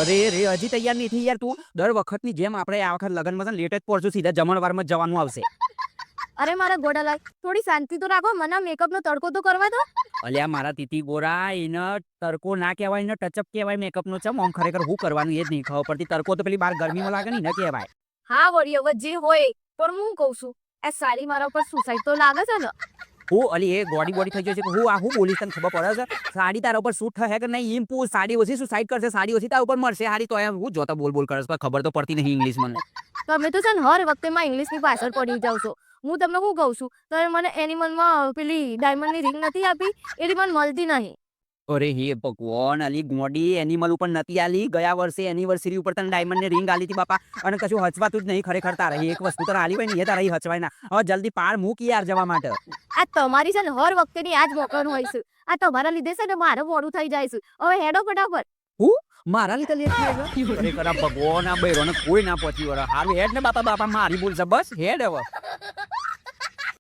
અરે રે હજી તૈયાર નથી યાર તું દર વખતની જેમ આપણે આ વખત લગનમાં લેટ જ પહોંચું સીધા જમણવારમાં જ જવાનું આવશે. અરે મારા ગોડાલાલ થોડી શાંતિ તો રાખો, મને મેકઅપનો તડકો તો કરવા દો. અલ્યા મારા તીતી ગોરા એને તડકો ના કહેવાય ને ટચઅપ કહેવાય મેકઅપનો છે. આમ ખરેખર હું કરવાનું એ જ નહીં ખબર પડતી. તડકો તો પેલી બહાર ગરમીમાં લાગે ને કહેવાય. હા વળી હવે જે હોય પણ હું કહું છું એ સાડી મારા ઉપર સુસાઈડ તો લાગે છે ને. હું અલી એ બોડી થઈ જશે હું આ હું બોલીશ તને ખબર પડે છે? સાડી તારા ઉપર સૂટ થશે કે નહીં એમ પૂછ. સાડી ઓછી સુસાઈડ કરશે, સાડી ઓછી તારા ઉપર મળશે હારી તો એમ હું જોતા બોલ કરે છે ખબર તો પડતી નહીં ઇંગ્લિશ મને. તમે તો છે ને હર વખતે માં ઇંગ્લિશની પાછળ પડી જાવ છો. હું તમને શું કહું છું, તમે મને એનિમલમાં પેલી ડાયમંડની રિંગ નથી આપી, એ મને મળતી નહીં. અરે હે ભગવાન અલી ગોડી એનિમલ ઉપર નથી આલી. ગયા વર્ષે એનિવર્સરી ઉપર તને ડાયમંડ ની રિંગ આલી હતી બાપા, અને કશું હચવાતું જ નહીં ખરેખર. તારે એક વસ્તુ તો આલી હોય ને એ તારે હચવાય ના. હવે જલ્દી પાર મૂક યાર જવા માટે. આ તમારી છે ને હર વખતેની આ જ મોકલનું હોય છે. આ તમારા લીધે છે ને મારે મોડું થઈ જાય છે. હવે હેડો ફટાફટ. હું મારા લીધે લેટ થાય છે? ખરેખર આ ભગવાન આ બૈરોને કોઈ ના પહોંચી વળે. હારું હેડ ને બાપા મારી ભૂલ છે બસ હેડ હવે.